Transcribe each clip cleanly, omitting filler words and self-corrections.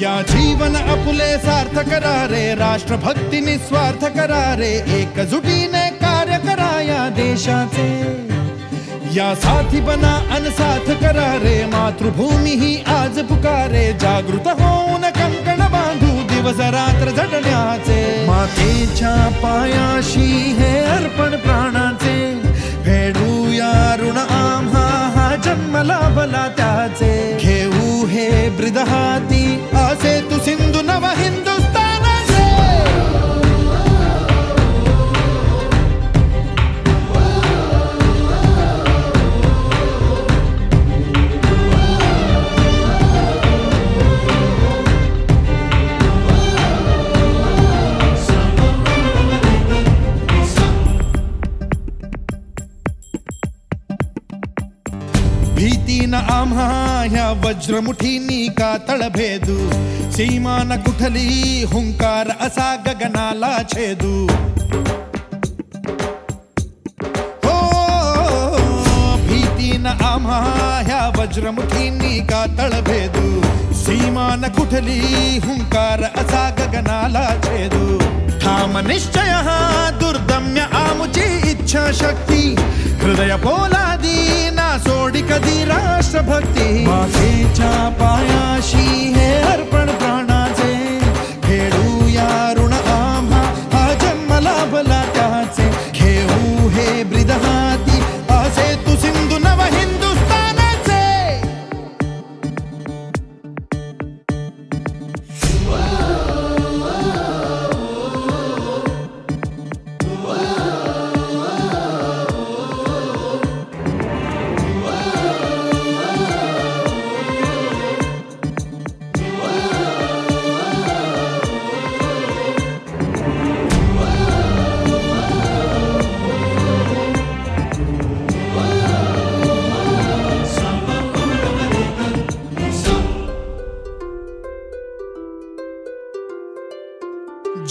या जीवन आपुले सार्थ करा रे, राष्ट्रभक्ती निस्वार्थ करा रे, एकजुटीने कार्य करा या देशाचे. या साथी बना अनसाथ करा रे, मातृभूमी ही आज पुकारे. जागृत होऊन कंकण बांधू दिवस रात्र झटण्याचे. मातेच्या पायाशी हे अर्पण प्राणाचे, फेडूया ऋण आम्हा हा जन्म लाभला त्याचे. घेऊ हे ब्रीद हाती असे तू सिंधू नव हिंदुस्थानाचे. भीती न आम्हा ह्या वज्रमुठीनी का तळभेदू. सीमा न कुठली हुंकार असा गगनाला छेदू. हो भीती न आम्हा ह्या वज्रमुठीनी का तळभेदू. सीमा न कुठली हुंकार असा गगनाला छेदू. ठाम निश्चय हा दुर्दम्य आमुची इच्छा शक्ती. हृदय पोलादी ना सोडी कधी राष्ट्रभक्ती. मातेच्या पायाशी हे अर्पण प्राणाचे, फेडूया ऋण आम्हा हा जन्म लाभला त्याचे. घेऊ हे ब्रीद हाती असे तू सिंधू नव हिंदुस्थानाचे.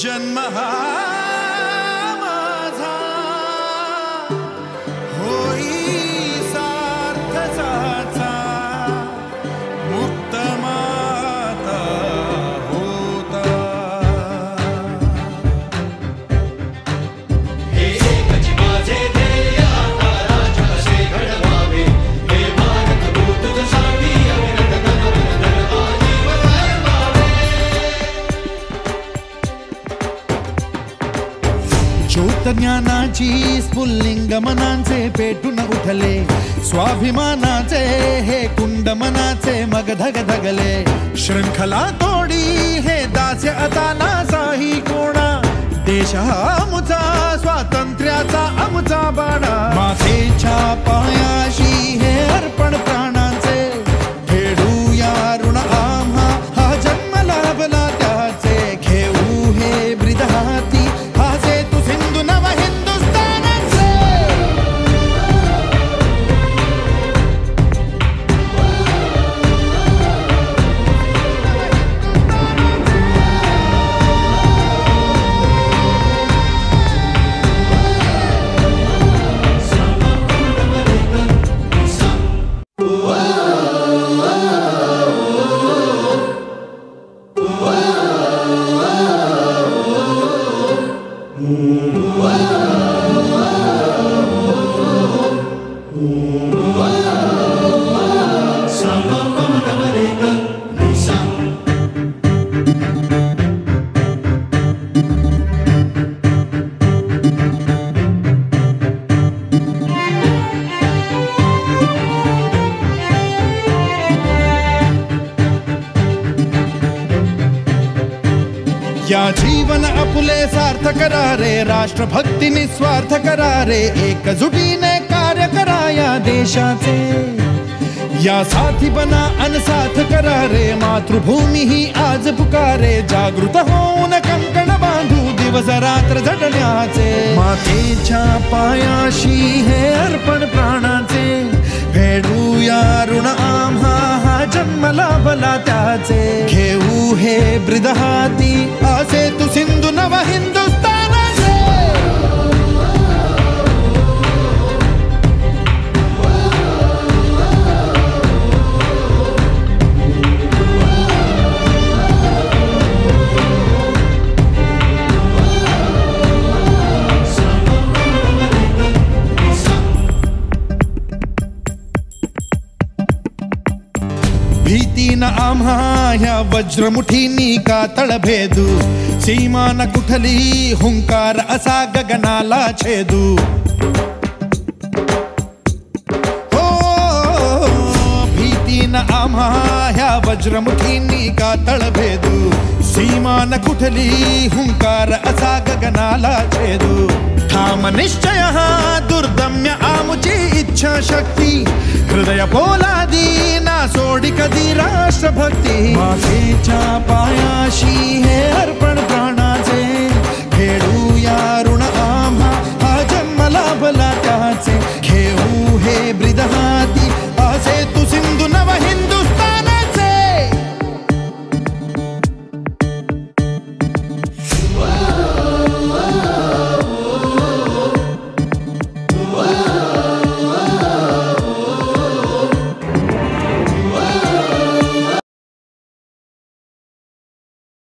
जन्म हा माझा होई सार्थ साचा. मुक्त माता होता. हे एकच माझे ध्येय आता राज्य असे घडवावे. हे भारत भूत तुझ्यासाठी अविरत धन आजीवन वाढवावे. ज्योत ज्ञानाची स्फुल्लिंग मनांचे पेटून उठले. स्वाभिमानाचे हे कुंड मनाचे मग धगधगले. शृंखला तोडी हे दास्य आता नासाही कोणा. देश हा आमुचा स्वातंत्र्याचा आमुचा बाणा. मातेच्या पायाशी हे अर्पण प्राणाचे, फेडूया ऋण आम्हा हा जन्म लाभला त्याचे. घेऊ हे ब्रीद हाती असे तू सिंधू नव हिंदुस्थानाचे. या जीवन आपुले सार्थ करा रे, राष्ट्रभक्ती निस्वार्थ करा रे. एकजुटीने कार्य करा या देशाचे. या साथी बना अनसाथ करा रे, मातृभूमी ही आज पुकारे. जागृत होऊन कंकण बांधू दिवस रात्र झटण्याचे. मातेच्या पायाशी हे अर्पण प्राणाचे, फेडूया ऋण आम्हा हा जन्म लाभला त्याचे. घेऊ हे ब्रीद हाती असे तू सिंधू नव हिंदुस्थानाचे. भीती न आम्हा ह्या वज्रमुठींनी का तळभेदू, सीमा न कुठली हुंकार असा गगनाला छेदू. हो भीती न आम्हा ह्या वज्रमुठींनी का तळभेदू, सीमा न कुठली हुंकार असा गगनाला छेदू. ठाम निश्चय हा दुर्दम्य आमुची इच्छा शक्ती, हृदय पोलादी ना सोडी कधी राष्ट्रभक्ती. मातेच्या पायाशी हे अर्पण प्राणाचे, खेळूया ऋण आम्हा हा जन्म लाभला त्याचे.